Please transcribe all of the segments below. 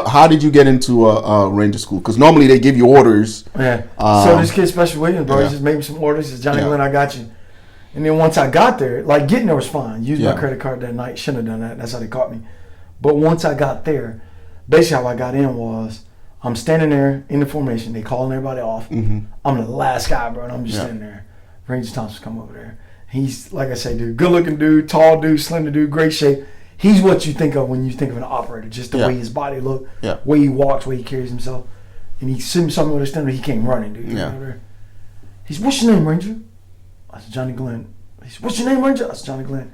How did you get into Ranger school? Because normally they give you orders. Yeah. So this kid, Special Williams, bro, he just made me some orders. He said, Johnny Glenn, I got you. And then once I got there, like getting there was fine. Used my credit card that night. Shouldn't have done that. That's how they caught me. But once I got there, basically how I got in was I'm standing there in the formation. They calling everybody off. Mm-hmm. I'm the last guy, bro, and I'm just standing there. Ranger Thompson come over there. He's, like I say, dude, good-looking dude, tall dude, slender dude, great shape. He's what you think of when you think of an operator, just the way his body look, way he walks, way he carries himself. And he sent me something with a standard. He came running, dude. Yeah. He said, what's your name, Ranger? I said, Johnny Glenn. He said, what's your name, Ranger? I said, Johnny Glenn.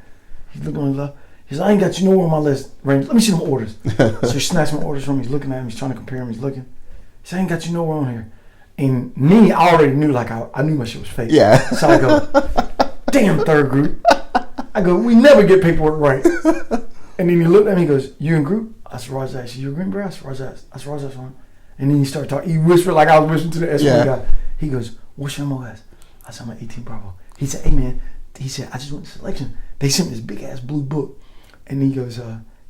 He looked on his left. He said, I ain't got you nowhere on my list, Ranger. Let me see them orders. So he snatched my orders from me. He's looking at him. He's trying to compare him. He's looking. He said, I ain't got you nowhere on here. And me, I already knew, like, I knew my shit was fake. Yeah. So I go, damn, third group. I go, we never get paperwork right. And then he looked at me, he goes, you in group? I said, Roger that. I said, you a Green Beret? I said, Roger that. I said, Roger that, son. And then he started talking. He whispered like I was listening to the S1 guy. He goes, what's your MOS? I said, I'm at 18 Bravo. He said, hey, man. He said, I just went to selection. They sent me this big-ass blue book. And he goes,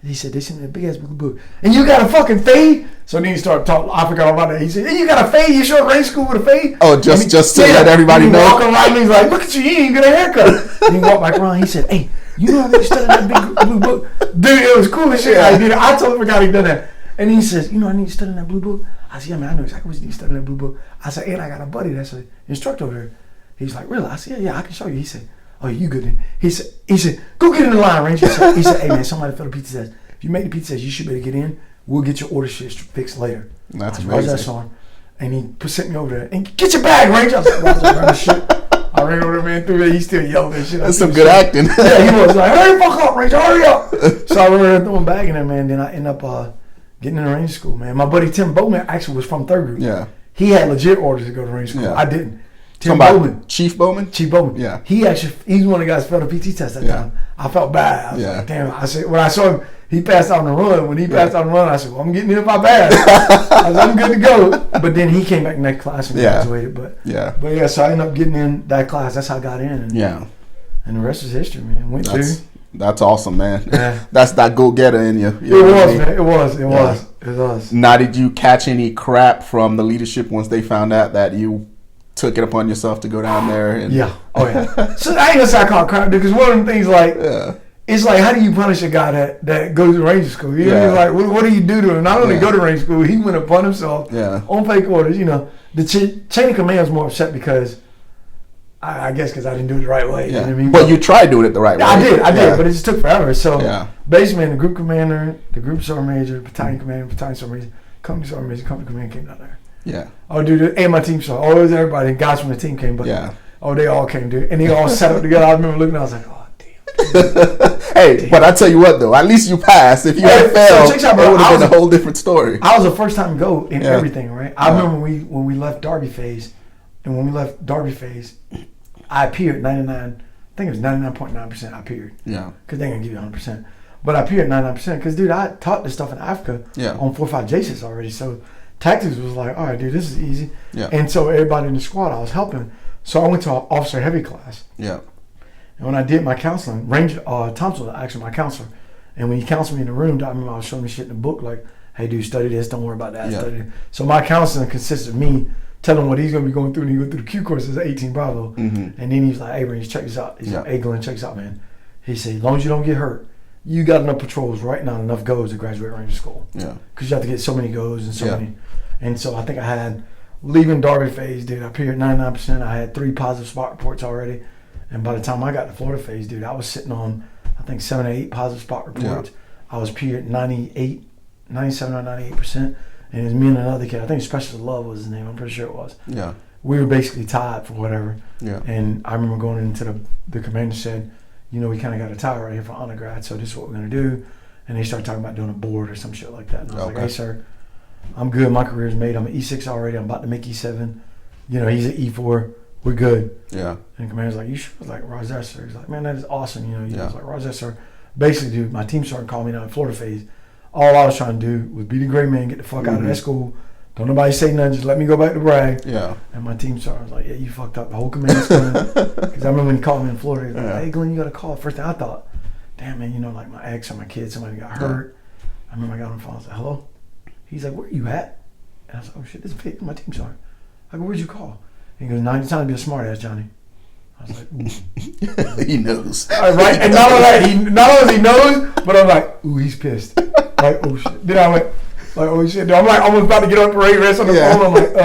he said, they sent me a big-ass blue book. And you got a fucking fade? So then he started talking. I forgot all about that. He said, hey, you got a fade? You sure range school with a fade? Oh, just to let everybody know. He walking around me, he's like, look at you ain't get a haircut. And he walked back around. He said, hey, you know how they studied that big blue book? Dude, it was cool as shit. I did it. I totally forgot he'd done that. And he says, you know I need to study that blue book? I said, yeah, man, I know exactly what you need to study that blue book. I said, and I got a buddy that's an instructor over here. He's like, really? I said, yeah, I can show you. He said, oh, you good then? He said, go get in the line, Ranger. He said, hey, man, somebody filled a PT test. If you make the PT test, you should be able to get in. We'll get your order shit fixed later. That's amazing. That's on. And he sent me over there. And get your bag, Ranger. I was like, run the shit. I ran over there, man, through there. He still yelling and shit. That's some good acting. Yeah, he was like, hurry the fuck up, Ranger, hurry up. So I ran over there throwing bag in there, man. Then I end up getting in the Ranger school, man. My buddy Tim Bowman actually was from third group. Yeah. He had legit orders to go to Ranger school. Yeah. I didn't. Tim Bowman. Chief Bowman? Chief Bowman. Yeah. He's one of the guys who failed a PT test that time. I felt bad. I was like, damn. I said, when I saw him, he passed out on the run. When he passed out on the run, I said, well, I'm getting in if I pass. I said, I'm good to go. But then he came back in that class and graduated. But so I ended up getting in that class. That's how I got in. And, and the rest is history, man. Went through. That's awesome, man. Yeah. That's that go-getter in you. It was, man. It was. Now, did you catch any crap from the leadership once they found out that you took it upon yourself to go down there? And So I ain't gonna say I call it crap, dude, because one of them things, like, it's like, how do you punish a guy that goes to Ranger school? You know, like, what do you do to him? Not only go to Ranger school, he went upon himself on fake orders. You know, the chain of command was more upset because, I guess, because I didn't do it the right way. You know what I mean? But you tried doing it the right way. I did, but it just took forever. So basically, the group commander, the group sergeant major, battalion commander, battalion sergeant major, company sergeant major, company commander came down there. Yeah. Oh, dude, and my team sergeant. Oh, it was everybody. Guys from the team came, but they all came, dude, and they all sat up together. I remember looking, I was like, oh, damn. Hey, but I tell you what, though, at least you passed. If you had failed, it would have been a whole different story. I was a first time go in everything, right? I remember when we left Derby phase, I appeared 99. I think it was 99.9%. I appeared. Yeah. Because they ain't gonna give you 100%, but I appeared 99% because, dude, I taught this stuff in Africa on 4-5 JSIS already, so. Tactics was like, all right, dude, this is easy. Yeah. And so everybody in the squad, I was helping. So I went to an officer heavy class. Yeah. And when I did my counseling, Ranger Thompson was actually my counselor. And when he counseled me in the room, I remember I was showing me shit in the book, like, hey, dude, study this, don't worry about that, study this. So my counseling consisted of me telling him what he's going to be going through, and he went through the Q courses at 18 Bravo. Mm-hmm. And then he was like, hey, Ranger, check this out. He's like, hey, Glenn, check this out, man. He said, as long as you don't get hurt, you got enough patrols right now, enough goes to graduate Ranger school. Yeah. Because you have to get so many goes and so many. And so I think I had, leaving Derby phase, dude, I appeared 99%. I had 3 positive spot reports already. And by the time I got to Florida phase, dude, I was sitting on, I think, 7 or 8 positive spot reports. I was appeared 97 or 98%. And it was me and another kid. I think Special Love was his name. I'm pretty sure it was. Yeah. We were basically tied for whatever. Yeah. And I remember going into the commander said, you know, we kind of got a tie right here for honor grad, so this is what we're going to do. And they started talking about doing a board or some shit like that. And I was like, hey, sir, I'm good. My career's made. I'm an E6 already. I'm about to make E7. You know, he's an E4. We're good. Yeah. And the commander's like, you sure? I was like, Roger, sir. He's like, man, that is awesome. You know, I was like, Roger, sir. Basically, dude, my team sergeant called me down in Florida phase. All I was trying to do was be the gray man, get the fuck out of that school. Don't nobody say nothing. Just let me go back to brag. Yeah. And my team sergeant was like, yeah, you fucked up. The whole command's coming. Because I remember when he called me in Florida, he was like, hey, Glenn, you got a call. First thing I thought, damn, man, you know, like my ex or my kid, somebody got hurt. I remember I got on the phone. I was like, hello? He's like, where are you at? And I was like, oh shit, this is my team sergeant. I go, where'd you call? And he goes, now you're trying to be a smart ass, Johnny. I was like, he knows. Right? And not only that, not only he knows, but I'm like, ooh, he's pissed. Like, oh shit. Then I went, like, oh shit. I'm like almost about to get up parade rest on the phone. I'm like,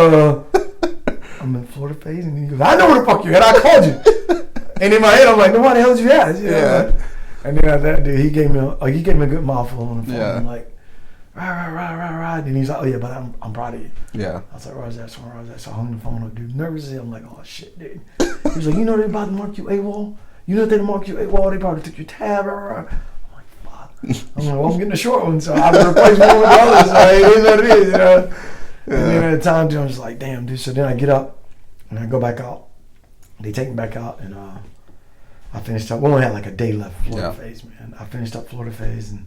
I'm in Florida phase. And he goes, I know where the fuck you're at. I called you. And in my head, I'm like, no, why the hell did you at? And then after that, dude, he gave me a good mouthful on the phone. Yeah. I'm like, right. And he's like, oh yeah, but I'm proud of you. Yeah. I was like, Roger that. So I hung the phone up, dude. Nervous as hell. I'm like, oh shit, dude. He was like, you know they're about to mark you AWOL? You know if they mark you AWOL, they probably took your tab. I'm like, fuck. I'm like, well, I'm getting a short one, so I'm gonna replace one with the other. So it is what it is, you know. Yeah. And then at the time, dude, I was like, damn, dude. So then I get up and I go back out. They take me back out, and I finished up. We only had like a day left of Florida phase, man. I finished up Florida phase and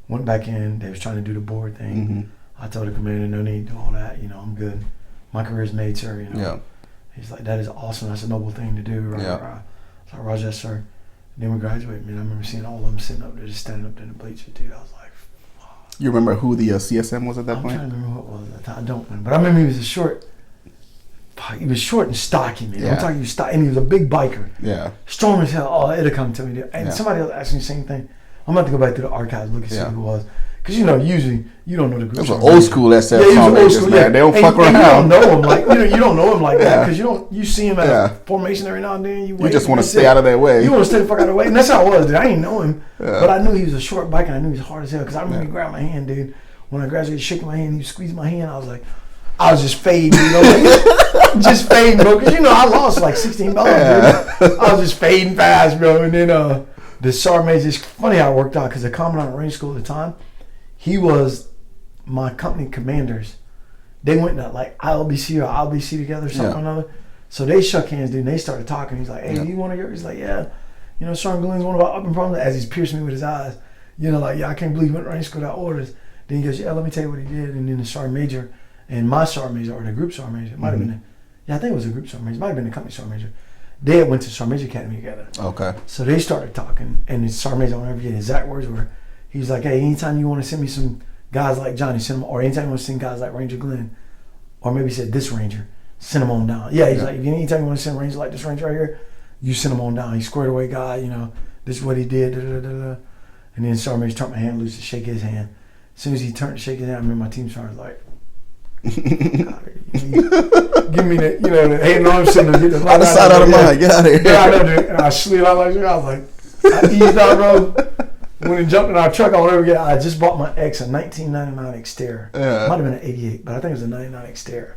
went back in. They was trying to do the board thing. Mm-hmm. I told the commander, no need to do all that. You know, I'm good. My career's made, sir. You know. Yeah. He's like, that is awesome. That's a noble thing to do. Right? Yeah. I was like, Roger, sir. And then we graduated, man. I remember seeing all of them sitting up there, just standing up there in the bleachers, dude. I was like, fuck. You remember who the CSM was at that point? I'm trying to remember what it was at that time. I don't remember. But I remember he was he was short and stocky, man. Yeah. I'm talking you stocky, and he was a big biker. Yeah. Strong as hell. Oh, it'll come to me. And somebody else asked me the same thing. I'm about to go back through the archives, look and see who it was. Because, you know, usually you don't know the group. It was an old school SF Rangers, man. They don't fuck around. You don't know him like, you don't know him like that because you see him at formation every now and then. You just want to stay out of their way. You want to stay the fuck out of their way. And that's how it was, dude. I didn't know him. Yeah. But I knew he was a short biker and I knew he was hard as hell because I remember he grabbed my hand, dude. When I graduated, shaking my hand, he squeezed my hand. I was just fading, you know, like, just fading, bro. Because, you know, I lost like $16, dude. I was just fading fast, bro. And then the sergeant major, it's funny how it worked out because the commandant of range school at the time, he was my company commanders. They went to like ILBC or ILBC together or something or another. So they shook hands, dude, and they started talking. He's like, hey, you want to hear? He's like, yeah. You know, Sergeant Gilleen's one of our upping problems as he's piercing me with his eyes. You know, like, yeah, I can't believe he went to range school without orders. Then he goes, yeah, let me tell you what he did. And then the sergeant major and my sergeant major, or the group sergeant major, it might have been I think it was a group sergeant major. It might have been the company sergeant major. They had went to sergeant major academy together. Okay. So they started talking, and the sergeant major, I'll never forget, his exact words were, he was like, hey, anytime you want to send me some guys like Johnny, send them, or anytime you want to send guys like Ranger Glenn, or maybe he said this Ranger, send them on down. Yeah, he's like, anytime you want to send Ranger like this Ranger right here, you send them on down. He's squared away guy, you know, this is what he did, And then sergeant major turned my hand loose to shake his hand. As soon as he turned to shake his hand, I remember my team sergeant was like, give me that, you know, the hand arm signal. Get the out of sight, out of mind. Get out of here. Yeah, I know, dude. And I slid out like that. I was like, I eased out, bro. When he jumped in our truck, I'll never get. I just bought my X, a 1999 Xterra. Yeah. Might have been an 88, but I think it was a 99 Xterra.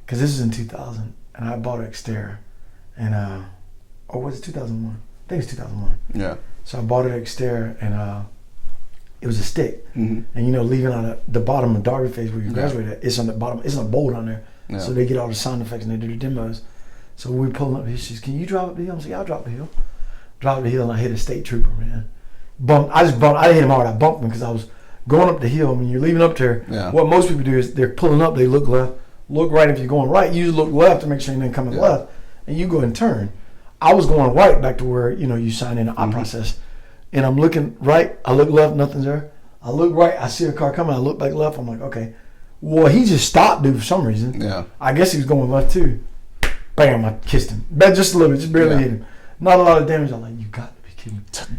Because this is in 2000, and I bought an Xterra. And, or was it 2001? I think it's 2001. Yeah. So I bought an Xterra, and it was a stick. Mm-hmm. And, you know, leaving on the bottom of Darby phase where you graduate at, it's on the bottom, it's on a bolt on there. Yeah. So they get all the sound effects and they do the demos. So we pulling up, he says, can you drive up the hill? I'm like, yeah, I'll drop the hill. Drop the hill, and I hit a state trooper, man. I didn't hit him hard. I bumped him because I was going up the hill. When you're leaving up there, what most people do is they're pulling up, they look left, look right. If you're going right, you look left to make sure you didn't come in left, and you go and turn. I was going right back to where, you know, you sign in the op process, and I'm looking right, I look left, nothing's there. I look right, I see a car coming, I look back left, I'm like, okay. Well, he just stopped, dude, for some reason. Yeah. I guess he was going left too. Bam, I kissed him. Just a little bit, just barely hit him. Not a lot of damage. I'm like, you got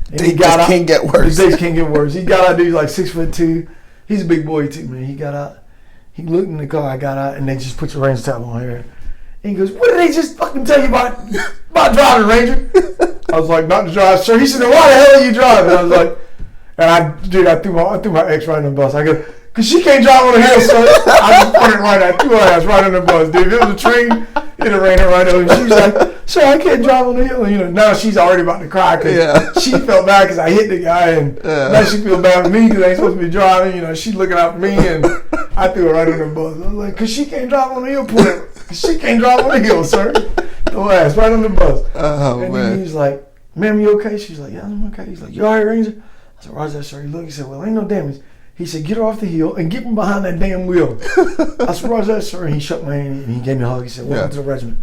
They just can't get worse. They can't get worse. He got out, dude, like 6'2". He's a big boy too, man. He got out. He looked in the car. I got out, and they just put your range tab on here. And he goes, "What did they just fucking tell you about driving, Ranger?" I was like, "Not to drive, sir." He said, "Why the hell are you driving?" I was like, and I threw my ex right on the bus. I go, "Cause she can't drive on the hill, sir." I just put it right at 2 hours right on the bus, dude. If it was a train, it'd have ran her right over. She was like, "Sir, I can't drive on the hill." And, you know, now she's already about to cry because she felt bad because I hit the guy, and now she feels bad for me because I ain't supposed to be driving. You know, she's looking out for me, and I threw her right on the bus. I was like, "Cause she can't drive on the hill, put it. Cause she can't drive on the hill, sir." Throw her ass right on the bus. Oh, and then he's like, "Ma'am, you okay?" She's like, "Yeah, I'm okay." He's like, "You all right, Ranger?" I said, "Roger that, sir." He looked. He said, "Well, ain't no damage." He said, "Get her off the hill and get from behind that damn wheel." I said, "Roger that, sir." And he shook my hand and he gave me a hug. He said, "Welcome to the regiment."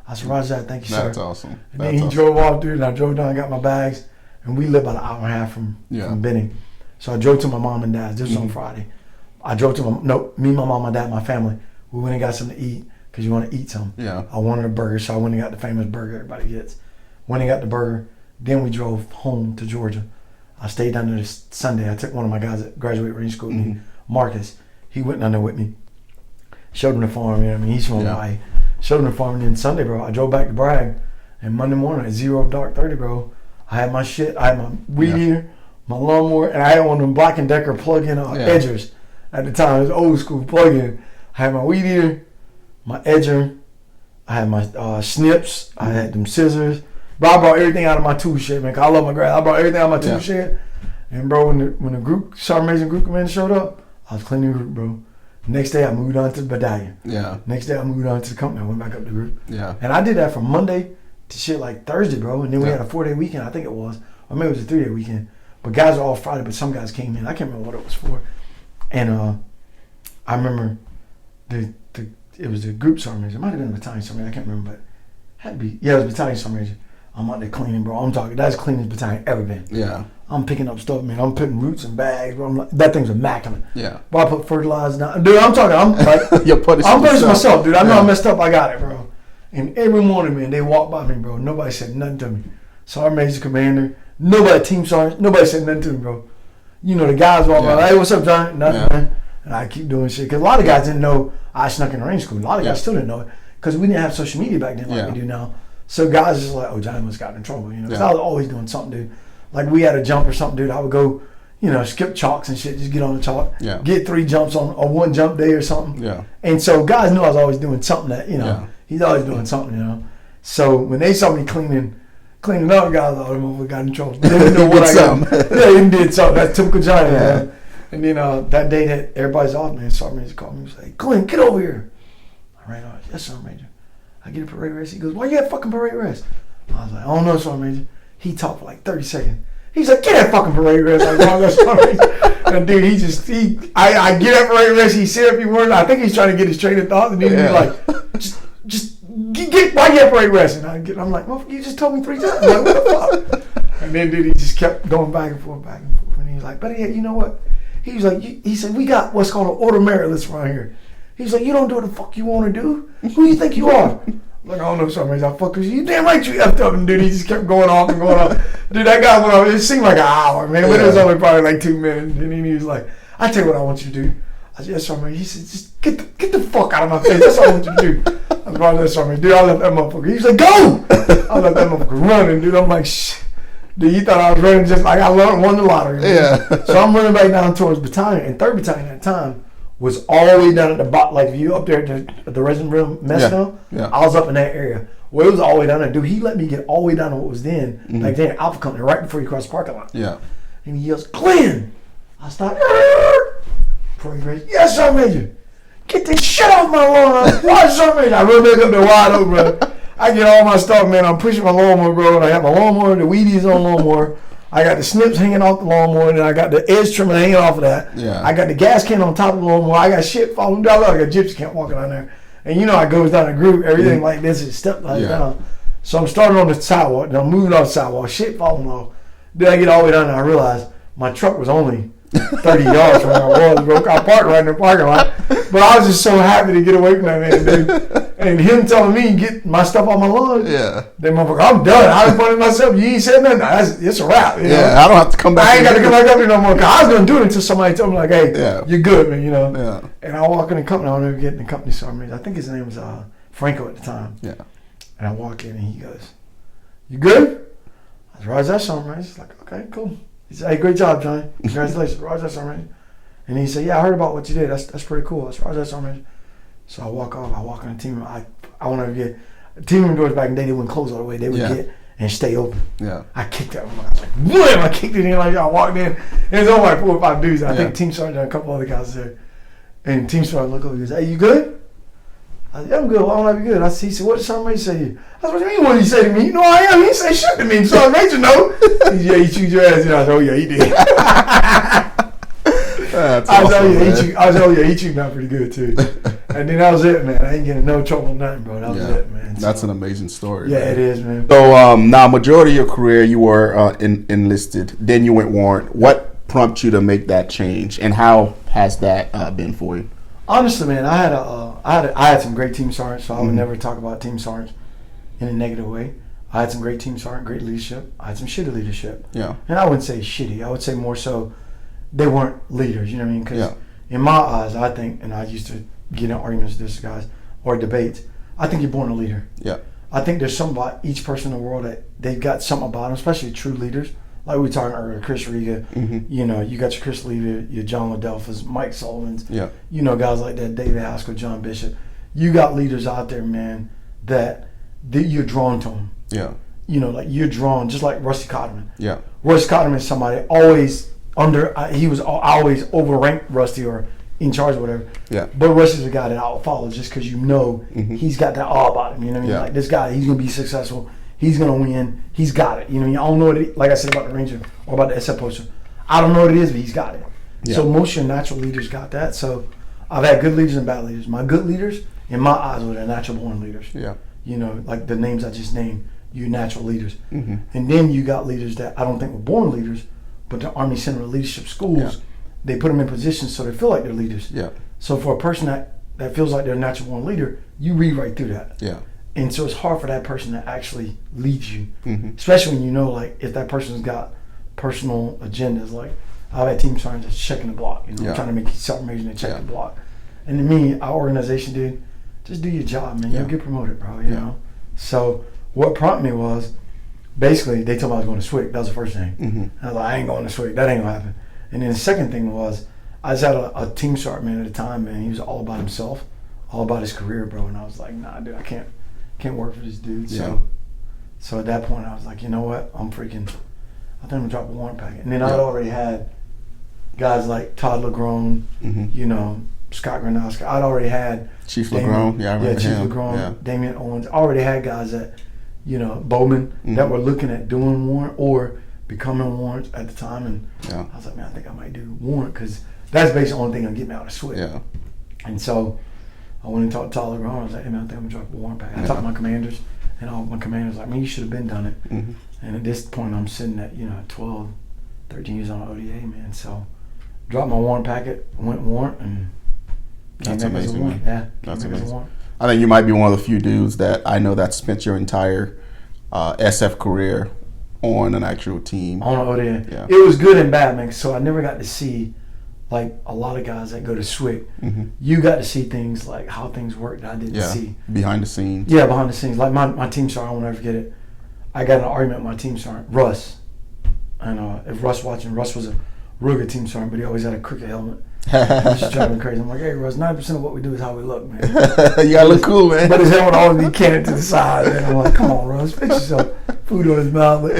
I said, "Roger that, thank you, sir." That's awesome. And then he drove off, dude, and I drove down and got my bags. And we live about an hour and a half from Benning. So I drove to my mom and dad's. This was on Friday. I drove to me, my mom, my dad, my family. We went and got something to eat because you want to eat something. Yeah. I wanted a burger, so I went and got the famous burger everybody gets. Went and got the burger. Then we drove home to Georgia. I stayed down there this Sunday. I took one of my guys that graduated Range School with me, Marcus. He went down there with me. Showed him the farm. You know what I mean? He's from Hawaii. Showed him the farm. And then Sunday, bro, I drove back to Bragg. And Monday morning at 0 dark 30, bro, I had my shit. I had my weed eater, my lawnmower, and I had one of them Black & Decker plug-in edgers. At the time, it was old school plug-in. I had my weed eater, my edger. I had my snips. I had them scissors. Bro, I brought everything out of my tool shed, man. 'Cause I love my grass. I brought everything out of my tool shed. And, bro, when the group, Sergeant Major group commander showed up, I was cleaning the group, bro. Next day, I moved on to the battalion. Yeah. Next day, I moved on to the company. I went back up the group. Yeah. And I did that from Monday to shit like Thursday, bro. And then we had a 4-day weekend, I think it was. Or maybe it was a 3-day weekend. But guys were all Friday, but some guys came in. I can't remember what it was for. And I remember it was the group sergeant major. It might have been the battalion sergeant major. I can't remember, but it had to be. Yeah, it was battalion sergeant major. I'm out there cleaning, bro. I'm talking. That's the cleanest battalion ever been. Yeah. I'm picking up stuff, man. I'm putting roots in bags, bro. I'm like, that thing's immaculate. Yeah. Bro, I put fertilizer down. Dude, I'm talking. I'm like, I'm punishing myself, dude. I know I messed up. I got it, bro. And every morning, man, they walk by me, bro. Nobody said nothing to me. Sergeant Major, Commander, nobody, Team Sergeant, nobody said nothing to me, bro. You know, the guys walk by, hey, what's up, John? Nothing, man. And I keep doing shit. Because a lot of guys didn't know I snuck in the Range School. A lot of guys still didn't know it. Because we didn't have social media back then like we do now. So guys just like, oh, Johnny must got in trouble, you know. Because I was always doing something, dude. Like we had a jump or something, dude. I would go, you know, skip chalks and shit. Just get on the chalk. Yeah. Get 3 jumps on one jump day or something. Yeah. And so guys knew I was always doing something that, you know, he's always doing something, you know. So when they saw me cleaning up, guys, oh, them motherfuckers got in trouble. They didn't know what I got. They did something. That's typical Johnny, man. And then that day that everybody's off, man, Sergeant Major called me and was like, Glenn, get over here. I ran out. Yes, Sergeant Major. I get a parade rest. He goes, why you at fucking parade rest? I was like, I don't know, Sergeant Major. He talked for like 30 seconds. He's like, get that fucking parade rest. I was like, Sergeant Major. And dude, I get that parade rest. He said a few words. I think he's trying to get his train of thought. And then he's like, just get, why you at parade rest? And I'm like, well, you just told me 3 times. I'm like, what the fuck? And then dude, he just kept going back and forth. And he was like, but yeah, you know what? He was like, he said, we got what's called an order merit list around here. He's like, you don't do what the fuck you want to do? Who you think you are? I'm like, I don't know, Sergeant Major. I fuck with you. Damn right you effed up. And dude, he just kept going off and going off. Dude, that guy went off. It seemed like an hour, man. But it was only probably like 2 minutes. And then he was like, I tell you what I want you to do. I said, yes, Sergeant Major. He said, just get the fuck out of my face. That's all I want you to do. I was like, yes, Sergeant Major. Dude, I left that motherfucker. He was like, go! I left that motherfucker running, dude. I'm like, shit. Dude, you thought I was running just like I won the lottery. Man. Yeah. So I'm running back down towards battalion. And 3rd Battalion at the time was all the way down at the bottom. Like if you up there at the resin room mess now, I was up in that area. Well, it was all the way down there. Dude, he let me get all the way down to what was then, like then Alpha Company, right before you cross the parking lot. Yeah. And he yells, Glenn! I stopped. Yes, Sergeant Major. Get this shit off my lawn. Why, Sergeant Major? I run back up there wide open, bro. I get all my stuff, man. I'm pushing my lawnmower, bro. And I have my lawnmower, the weedies on the lawnmower. I got the snips hanging off the lawnmower, and I got the edge trimmer hanging off of that. Yeah. I got the gas can on top of the lawnmower. I got shit falling down. Like a gypsy camp walking down there. And you know how it goes down the group. Everything like this is stepped like down. So I'm starting on the sidewalk. Then I'm moving off the sidewalk. Shit falling off. Then I get all the way down there. I realize my truck was only 30 yards from where I was, bro. I parked right in the parking lot. But I was just so happy to get away from that man, dude. And him telling me get my stuff on my lawn. Yeah. Then motherfucker, I'm done. I was funny myself. You ain't said nothing. It's a wrap. You know? I don't have to come back. I ain't got to come back up here no more. Cause I was gonna do it until somebody told me like, hey, you're good, man. You know. Yeah. And I walk in the company. I'll never get in the company sergeant. I think his name was Franco at the time. Yeah. And I walk in and he goes, "You good?" I said, "Roger that, sergeant." He's like, "Okay, cool." He said, "Hey, great job, Johnny. Congratulations, Roger that, sergeant." And he said, "Yeah, I heard about what you did. That's pretty cool." I said, "Roger that, sergeant." So I walk off. I walk in the team room. I want to get the team room doors back in the day. They wouldn't close all the way. They would get and stay open. Yeah. I kicked that one. I was like, wham! I kicked it in like I walked in. And there's only like 4 or 5 dudes. I think team sergeant and a couple other guys there. And team sergeant looked over and goes, "Hey, you good?" I said, "Yeah, I'm good. Why don't I be good?" He said, "What did Sergeant Major say to you?" I said, "What do you mean? What did he say to me?" "You know I am." He didn't say shit to me. Sergeant Major, no. He said, "Yeah, he chewed your ass." And I said, "Oh yeah, he did." That's I was awesome, oh yeah, he chewed me out pretty good too. And then that was it, man. I ain't getting no trouble, nothing, bro. That was it, man. So, that's an amazing story. Yeah, man. It is, man. So now, majority of your career, you were enlisted. Then you went warrant. What prompted you to make that change, and how has that been for you? Honestly, man, I had some great team sergeants, so I would never talk about team sergeants in a negative way. I had some great team sergeant, great leadership. I had some shitty leadership. Yeah. And I wouldn't say shitty. I would say more so they weren't leaders. You know what I mean? Because in my eyes, I think, and I used to get in arguments with this guys or debates, I think you're born a leader. Yeah. I think there's something about each person in the world that they've got something about them, especially true leaders. Like we were talking earlier, Chris Riga, you know, you got your Chris Leader, your John Ladelphas, Mike Sullivans, you know, guys like that, David Haskell, John Bishop. You got leaders out there, man, that you're drawn to them. Yeah. You know, like you're drawn, just like Rusty Cotterman. Yeah. Rusty Cotterman is somebody always he was always overranked Rusty or in charge or whatever. Yeah. But Rusty's a guy that I'll follow just because you know he's got that awe about him. You know what I mean? Like this guy, he's going to be successful. He's going to win. He's got it. You know, I don't know what it, like I said about the Ranger or about the SF poster. I don't know what it is, but he's got it. Yeah. So most of your natural leaders got that. So I've had good leaders and bad leaders. My good leaders, in my eyes, were the natural born leaders. Yeah. You know, like the names I just named, you natural leaders. And then you got leaders that I don't think were born leaders, but the Army Center Leadership Schools, they put them in positions so they feel like they're leaders. Yeah. So for a person that feels like they're a natural born leader, you read right through that. Yeah. And so it's hard for that person to actually lead you, especially when you know, like, if that person's got personal agendas. Like, I've had team sergeants that's checking the block, you know, trying to make you self-amazing and check the block. And to me, our organization, dude, just do your job, man. You'll get promoted, bro, you know? So what prompted me was, basically, they told me I was going to SWIC. That was the first thing. And I was like, I ain't going to SWIC. That ain't going to happen. And then the second thing was, I just had a team sergeant, man, at the time, man. He was all about himself, all about his career, bro. And I was like, nah, dude, I can't work for this dude. So at that point I was like, you know what, I think I'm gonna drop a warrant packet. And then I'd already had guys like Todd LeGrone, you know, Scott Gronowski. I'd already had Chief LeGrone, I remember Chief him. LeGrone, Damian Owens. I already had guys that, you know, Bowman, that were looking at doing warrant or becoming warrants at the time. And I was like, man, I think I might do warrant because that's basically the only thing that'll get me out of SWIC. Yeah. And so I went and talked to Todd LeGrone. I was like, hey man, I think I'm gonna drop a warrant packet. I talked to my commanders, and all my commanders like, man, you should have been done it. And at this point, I'm sitting at, you know, 12, 13 years on ODA, man. So dropped my warrant packet, went warrant, and that's amazing, man. Yeah, that's amazing. I think you might be one of the few dudes that I know that spent your entire SF career on an actual team. On ODA. Yeah. It was good and bad, man. So I never got to see, like a lot of guys that go to SWIC, you got to see things like how things work that I didn't see. Behind the scenes. Yeah, behind the scenes. Like my team sergeant, I won't ever forget it. I got in an argument with my team sergeant, Russ. And if Russ watching, Russ was a real good team sergeant, but he always had a cricket helmet. He was just driving me crazy. I'm like, hey Russ, 90% of what we do is how we look, man. You gotta look cool, man. But his helmet always be canted to the side. And I'm like, come on, Russ, fix yourself. Food on his mouth.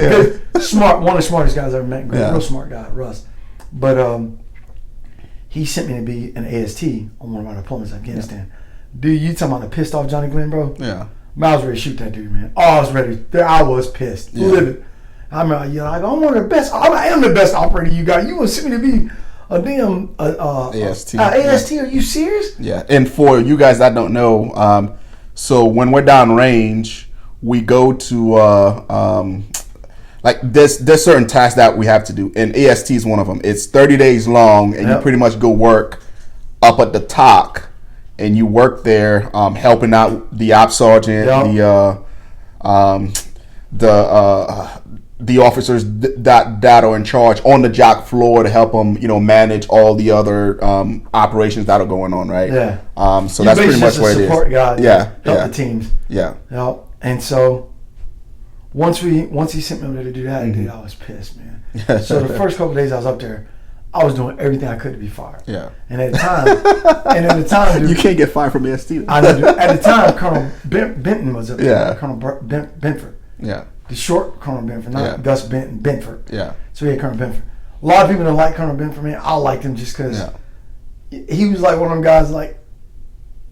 Smart, one of the smartest guys I ever met. Real smart guy, Russ. But he sent me to be an AST on one of our deployments in Afghanistan. Dude, you talking about the pissed off Johnny Glenn, bro? Yeah. I was ready to shoot that dude, man. Oh, I was ready. I was pissed. Livid. I mean, you know, I'm one of the best. I am the best operator you got. You want to send me to be a damn AST? AST? Are you serious? Yeah. And for you guys that don't know, so when we're down range, we go to like there's certain tasks that we have to do, and AST is one of them. It's 30 days long, and you pretty much go work up at the TOC, and you work there, helping out the op sergeant, the officers that are in charge on the jock floor to help them, you know, manage all the other operations that are going on, right? Yeah. So that's pretty much where it is. Support guy. Help the teams. Yeah. And so. Once he sent me over there to do that, dude, I was pissed, man. So the first couple of days I was up there, I was doing everything I could to be fired. Yeah. And at the time, dude, you can't get fired from AST. I know, dude. At the time, Colonel Benton was up there. Yeah. Colonel Benford. Yeah. The short Colonel Benford, not Gus Benton, Benford. Yeah. So he had Colonel Benford. A lot of people don't like Colonel Benford, man. I liked him just because he was like one of them guys, like,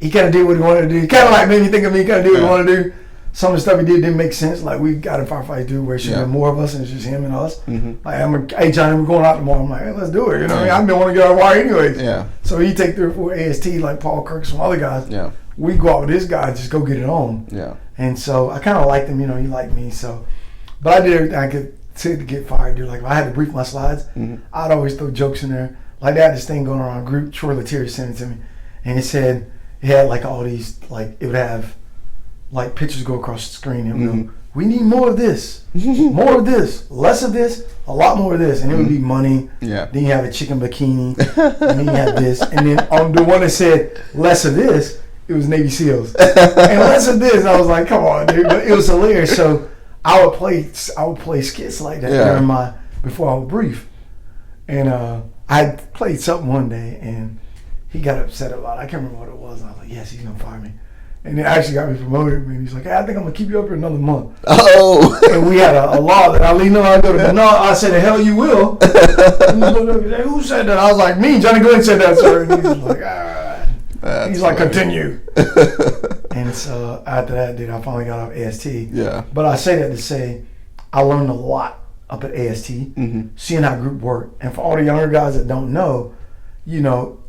he kind of did what he wanted to do. He kind of like made me think of me, kind of did what he wanted to do. Some of the stuff he did didn't make sense. Like, we got in firefights, dude, where it should have been more of us and it's just him and us. Like, hey, Johnny, we're going out tomorrow. I'm like, hey, let's do it. You know what I mean? I didn't want to get out of wire anyways. Yeah. So he take 3 or 4 AST, like Paul Kirk, some other guys. Yeah. We go out with this guy, just go get it on. Yeah. And so I kind of liked him, you know, he liked me. So, but I did everything I could to get fired, dude. Like, if I had to brief my slides, I'd always throw jokes in there. Like, they had this thing going around group. Troy Letier sent it to me. And it had like all these, like, it would have like pictures go across the screen. And it would go, we need more of this, more of this, less of this, a lot more of this. And it would be money. Yeah. Then you have a chicken bikini. And then you have this. And then on the one that said less of this, it was Navy SEALs. And less of this, I was like, come on, dude. But it was hilarious. So I would play skits like that during before I would brief. And I played something one day, and he got upset about it. I can't remember what it was. And I was like, yes, he's going to fire me. And it actually got me promoted. And he's like, hey, I think I'm going to keep you up here another month. Oh. And we had a law that I leaned on. I go to no. I said, the hell you will. And he looked up and said, who said that? I was like, me, Johnny Glenn said that, sir. And he was like, all right. He's like, continue. And so after that, dude, I finally got off AST. Yeah. But I say that to say I learned a lot up at AST, seeing how group worked. And for all the younger guys that don't know, you know,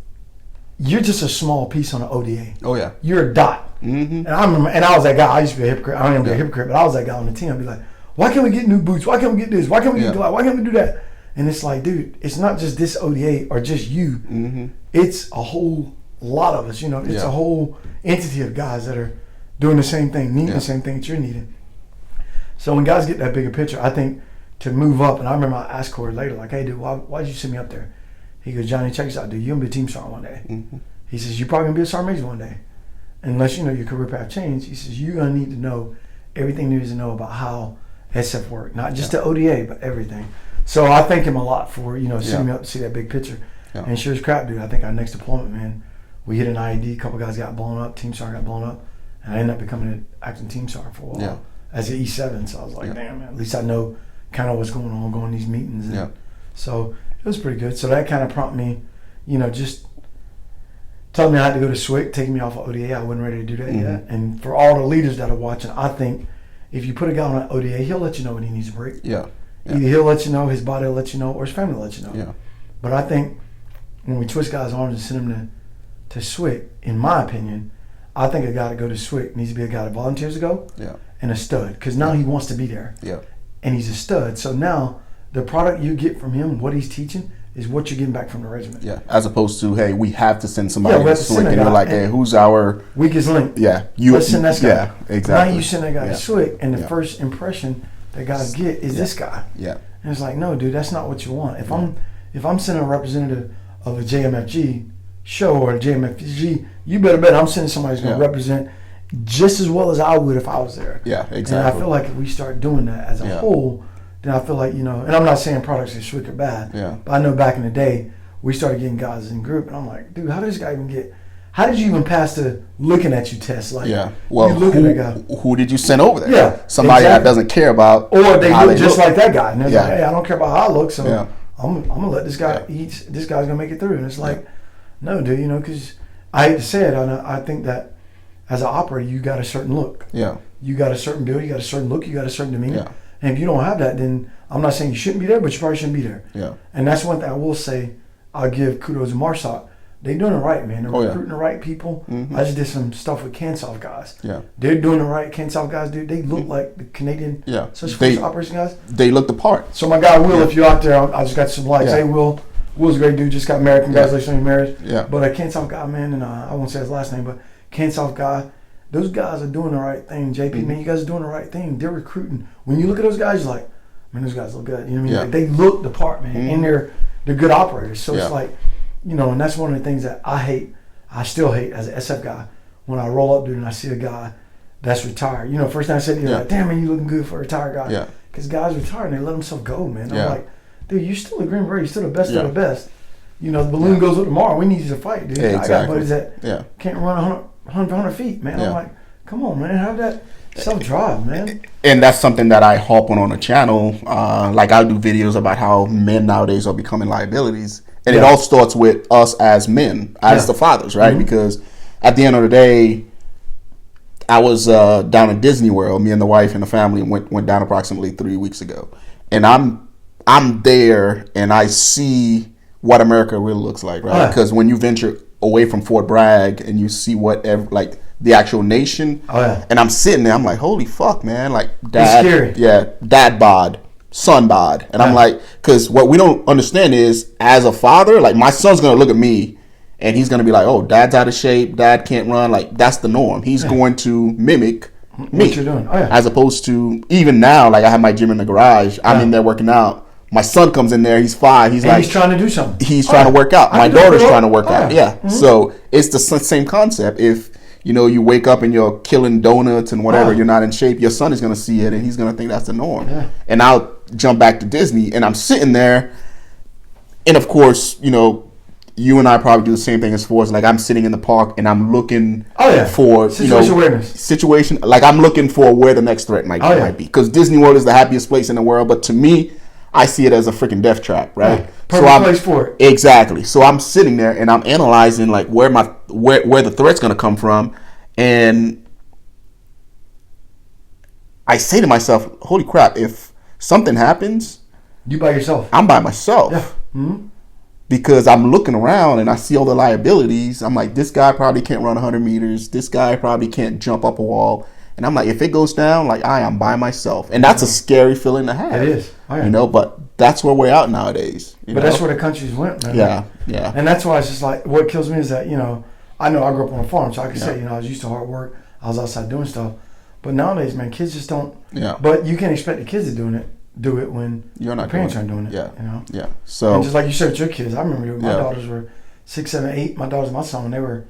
you're just a small piece on an ODA. Oh, yeah. You're a dot. And I remember, and I was that guy. I used to be a hypocrite. I don't even be a hypocrite, but I was that guy on the team. I'd be like, why can't we get new boots? Why can't we get this? Why can't we get why can't we do that? And it's like, dude, it's not just this ODA or just you. It's a whole lot of us. You know, it's a whole entity of guys that are doing the same thing, needing the same thing that you're needing. So when guys get that bigger picture, I think to move up, and I remember I asked Corey later, like, hey, dude, why'd you send me up there? He goes, Johnny, check this out, dude. You're going to be a team sergeant one day. He says, you're probably going to be a sergeant major one day. Unless you know your career path changed, he says, you're going to need to know everything there is to know about how SF work. Not just the ODA, but everything. So I thank him a lot for, you know, sending me up to see that big picture. And sure as crap, dude, I think our next deployment, man, we hit an IED, a couple guys got blown up, team sergeant got blown up, and I ended up becoming an acting team sergeant for a while as an E7. So I was like, damn, man, at least I know kind of what's going on, going to these meetings. And so it was pretty good. So that kind of prompted me, you know, just telling me I had to go to SWIC, taking me off of ODA. I wasn't ready to do that yet. And for all the leaders that are watching, I think if you put a guy on an ODA, he'll let you know when he needs a break. Either he'll let you know, his body will let you know, or his family will let you know. But I think when we twist guys' arms and send them to SWIC, in my opinion, I think a guy to go to SWIC needs to be a guy that volunteers to go and a stud. Because now he wants to be there. And he's a stud. So now the product you get from him, what he's teaching, is what you're getting back from the regiment. As opposed to, hey, we have to send somebody to SWIC, and you're like, hey, who's our weakest link? Let's send that guy. Exactly. Now you send that guy to SWIC, and the first impression that guys get is this guy. And it's like, no, dude, that's not what you want. If I'm sending a representative of a JMFG show or a JMFG, you better bet I'm sending somebody who's going to represent just as well as I would if I was there. And I feel like if we start doing that as a whole, then I feel like, you know, and I'm not saying products in SWIC are bad, but I know back in the day, we started getting guys in group, and I'm like, dude, how did this guy even get, how did you even pass the looking at you test? Like, well, you look at that guy. Who did you send over there? Somebody that doesn't care about, or they look just like that guy, and they're like, hey, I don't care about how I look, so I'm gonna let this guy eat. This guy's gonna make it through, and it's like, no, dude, you know, because I hate to say it, I think that as an operator, you got a certain look. You got a certain build, you got a certain look, you got a certain demeanor. And if you don't have that, then I'm not saying you shouldn't be there, but you probably shouldn't be there. And that's one thing I will say. I'll give kudos to Marsoc. They're doing it right, man. They're recruiting the right people. I just did some stuff with CANSOF guys. They're doing the right. CANSOF guys, dude, they look like the Canadian Special Forces Operation guys. They look the part. So my guy Will, if you're out there, I just got some likes. Hey, Will's a great dude. Just got married. Congratulations on your marriage. But a CANSOF guy, man, and I won't say his last name, but CANSOF guy, those guys are doing the right thing. JP, man, you guys are doing the right thing. They're recruiting. When you look at those guys, you're like, man, those guys look good. You know what I mean? Like, they look the part, man, and they're good operators. So it's like, you know, and that's one of the things that I hate. I still hate as an SF guy when I roll up, dude, and I see a guy that's retired. You know, first thing I said to you, like, damn, man, you looking good for a retired guy. Because guys retire and they let themselves go, man. I'm like, dude, you're still a Green Beret. You're still the best of the best. You know, the balloon goes up tomorrow. We need you to fight, dude. I got buddies that can't run 100 feet, man. I'm like, come on, man, have that self-drive, man. And that's something that I harp on the channel. Like, I'll do videos about how men nowadays are becoming liabilities. And it all starts with us as men, as the fathers, right? Because at the end of the day, I was down at Disney World. Me and the wife and the family went down approximately 3 weeks ago. And I'm there, and I see what America really looks like, right? Because when you venture away from Fort Bragg and you see whatever, like, the actual nation, and I'm sitting there, I'm like, holy fuck, man, like, dad bod son bod. And I'm like, because what we don't understand is, as a father, like my son's going to look at me and he's going to be like, oh, dad's out of shape, dad can't run. Like, that's the norm. He's going to mimic me. What you're doing. Oh, yeah. As opposed to, even now, like I have my gym in the garage, I'm in there working out. My son comes in there, he's 5. He's trying to do something. He's trying to work out. My daughter's trying to work out. Yeah. Mm-hmm. So it's the same concept. If you wake up and you're killing donuts and whatever, you're not in shape, your son is going to see it and he's going to think that's the norm. Yeah. And I'll jump back to Disney and I'm sitting there, and of course, you and I probably do the same thing as far as like I'm sitting in the park and I'm looking for situation. Like I'm looking for where the next threat might be, because Disney World is the happiest place in the world, but to me, I see it as a freaking death trap, right? Yeah, perfect place for it. Exactly. So I'm sitting there and I'm analyzing like where the threat's going to come from, and I say to myself, "Holy crap! If something happens, you by yourself. I'm by myself." Yeah. Mm-hmm. Because I'm looking around and I see all the liabilities. I'm like, this guy probably can't run 100 meters. This guy probably can't jump up a wall. And I'm like, if it goes down, like I am by myself. And that's a scary feeling to have. It is. Oh, yeah. But that's where we're out nowadays. But that's where the countries went, man. Yeah, yeah. And that's why it's just like, what kills me is that, I know I grew up on a farm, so I can say, I was used to hard work. I was outside doing stuff. But nowadays, man, kids just don't. Yeah. But you can't expect the kids to do it when you're not parents aren't doing it. Yeah. Yeah. So. And just like you said with your kids, I remember my daughters were 6, 7, 8. My daughters, my son, when they were,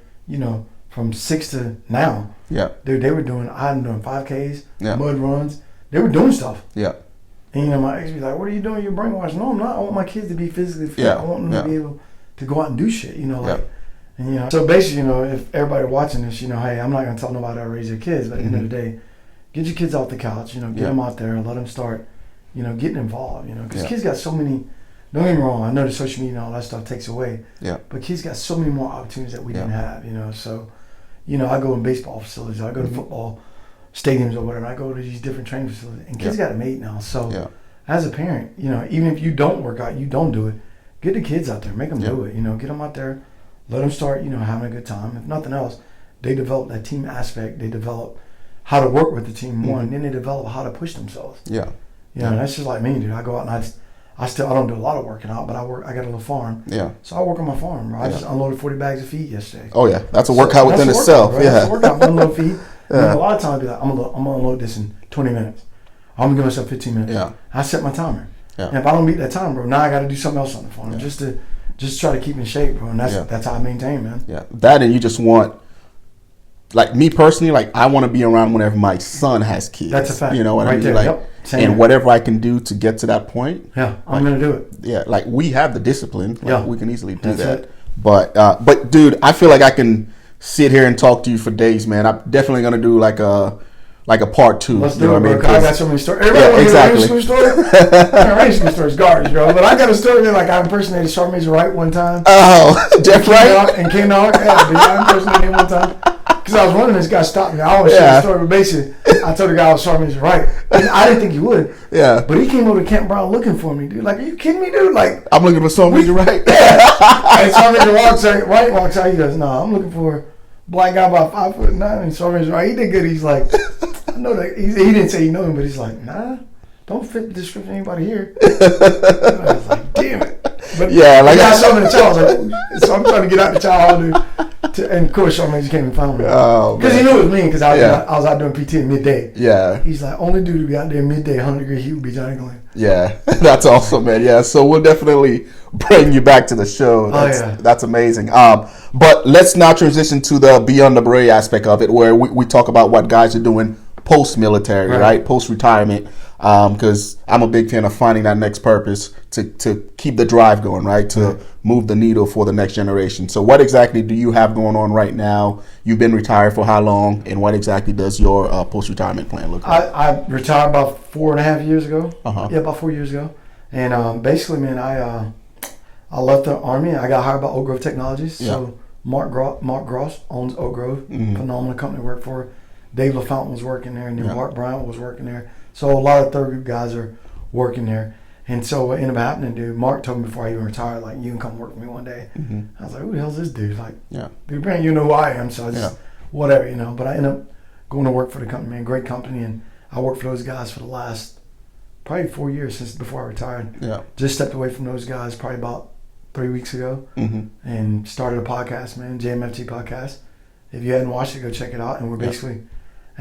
from 6 to now. Yeah. Dude, they were doing 5Ks, mud runs. They were doing stuff. Yeah. And my ex be like, what are you doing? You're brainwashed. No, I'm not. I want my kids to be physically fit. I want them to be able to go out and do shit, And, so basically, if everybody watching this, hey, I'm not going to tell nobody how to raise their kids, but at the end of the day, get your kids off the couch, get them out there and let them start, getting involved, because kids got so many, don't get me wrong, I know the social media and all that stuff takes away, but kids got so many more opportunities that we didn't have, so, I go in baseball facilities, I go to football stadiums or whatever, I go to these different training facilities, and kids got it made now, so as a parent, even if you don't work out, you don't do it, get the kids out there, make them do it, get them out there, let them start, having a good time. If nothing else, they develop that team aspect, they develop how to work with the team, one, then they develop how to push themselves. Yeah. That's just like me, dude. I go out and I don't do a lot of working out, but I got a little farm. Yeah. So I work on my farm, bro. I just unloaded 40 bags of feed yesterday. Oh yeah, that's a workout within itself. That's a workout. Unload feed. A lot of times I'll be like, I'm gonna unload this in 20 minutes. I'm gonna give myself 15 minutes. Yeah. I set my timer. Yeah. And if I don't meet that time, bro, now I got to do something else on the farm just to try to keep in shape, bro. And that's how I maintain, man. Yeah. That, and you just want. Like me personally, like I want to be around whenever my son has kids. That's a fact. You know what I mean? There. Like, and whatever I can do to get to that point. Yeah, I'm gonna do it. Yeah, like we have the discipline. Like, we can easily do that. But dude, I feel like I can sit here and talk to you for days, man. I'm definitely gonna do like a part 2. Let's do it, bro. I got so many stories. Everybody want to hear a race school story? Race school story is garbage, bro. But I got a story that I impersonated Charmaine Wright one time. Oh, Jeff Wright? And King Dog. I impersonated him one time. Because I was running, this guy stopped me. I always share the story, but basically, I told the guy I was Charmaine Wright. And I didn't think he would. Yeah. But he came over to Camp Brown looking for me, dude. Like, are you kidding me, dude? Like, I'm looking for Charmaine Wright. And Charmaine Wright walks out. He goes, no, I'm looking for a black guy about 5'9", and Charmaine Wright. He did good. He's like, I know that. He didn't say he know him, but he's like, nah, don't fit the description of anybody here. I was like, damn it. But I got something in the child. I was like, so I'm trying to get out the child hall, and of course, Charmaine just came and found me. Oh, because he knew it was me, because I was out doing PT at midday. Yeah. He's like, only dude to be out there midday, 100-degree heat would be Johnny Glenn. Yeah, that's awesome, man. Yeah, so we'll definitely bring you back to the show. That's amazing. But let's now transition to the beyond the beret aspect of it, where we talk about what guys are doing post-military, right? Post-retirement. Because I'm a big fan of finding that next purpose to keep the drive going, right? To move the needle for the next generation. So what exactly do you have going on right now? You've been retired for how long? And what exactly does your post-retirement plan look like? I retired about 4.5 years ago. Uh-huh. Yeah, about 4 years ago. And basically, man, I left the Army. I got hired by Oak Grove Technologies. Yeah. So Mark Gross owns Oak Grove. Mm-hmm. Phenomenal company to work for. Dave LaFountain was working there, and then Mark Bryant was working there. So a lot of third group guys are working there. And so what ended up happening, dude, Mark told me before I even retired, like, you can come work with me one day. Mm-hmm. I was like, who the hell's this dude? Like, dude, Brandon, you know who I am, so it's whatever, But I ended up going to work for the company, man, great company. And I worked for those guys for the last probably 4 years since before I retired. Yeah. Just stepped away from those guys probably about 3 weeks ago, and started a podcast, man, JMFT podcast. If you hadn't watched it, go check it out. And and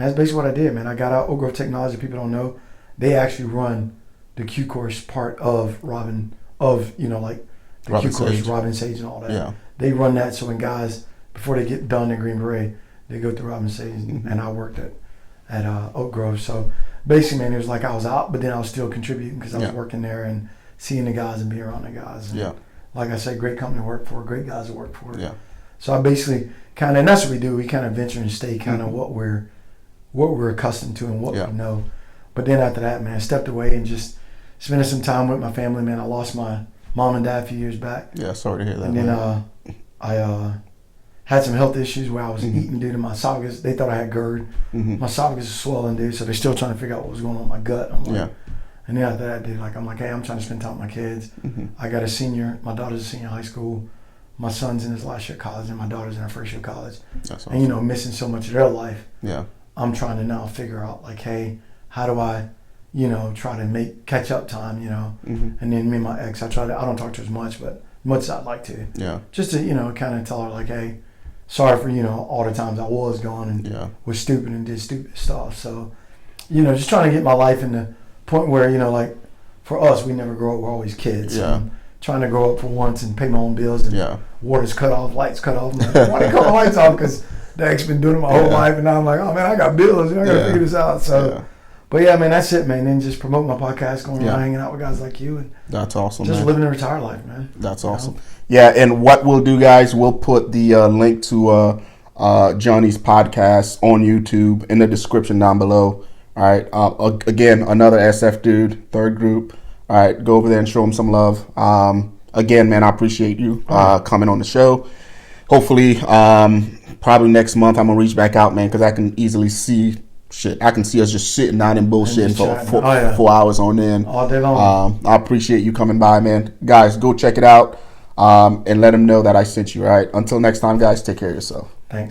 that's basically what I did, man. I got out Oak Grove Technology. People don't know, they actually run the Q course part of Robin, like the Q course, Robin Sage and all that. Yeah. They run that, so when guys, before they get done in Green Beret, they go through Robin Sage, and I worked at Oak Grove. So basically, man, it was like I was out, but then I was still contributing because I was working there and seeing the guys and being around the guys. And like I said, great company to work for, great guys to work for. Yeah. So I basically and that's what we do. We kind of venture and stay kind of what we're accustomed to and what we know. But then after that, man, I stepped away and just spending some time with my family, man. I lost my mom and dad a few years back. Yeah, sorry to hear that. And then I had some health issues where I was eating due to my esophagus. They thought I had GERD. My esophagus is swollen, dude, so they're still trying to figure out what was going on with my gut. I'm like, and then after that, dude, I'm like, hey, I'm trying to spend time with my kids. I got my daughter's a senior in high school. My son's in his last year of college, and my daughter's in her first year of college. That's awesome. And, missing so much of their life. Yeah. I'm trying to now figure out, like, hey, how do I, try to catch up time, And then me and my ex, I don't talk to her as much, but much as I'd like to. Yeah. Just to, kind of tell her, like, hey, sorry for, all the times I was gone and was stupid and did stupid stuff. So, just trying to get my life in the point where, like, for us, we never grow up, we're always kids. Yeah. And trying to grow up for once and pay my own bills and water's cut off, lights cut off. I'm like, why they cut the lights off? Because the ex been doing it my whole life, and now I'm like, oh man, I got bills, I gotta figure this out. So, but yeah, man, that's it, man. Then just promote my podcast, going around hanging out with guys like you, and that's awesome. Just living a retired life, man. That's awesome. Yeah, and what we'll do, guys, we'll put the link to Johnny's podcast on YouTube in the description down below. All right. Again, another SF dude, third group. All right, go over there and show him some love. Again, man, I appreciate you coming on the show. Hopefully, probably next month, I'm going to reach back out, man, because I can easily see shit. I can see us just sitting down and bullshitting for 4 hours on end. All day long. I appreciate you coming by, man. Guys, go check it out and let them know that I sent you, all right? Until next time, guys, take care of yourself.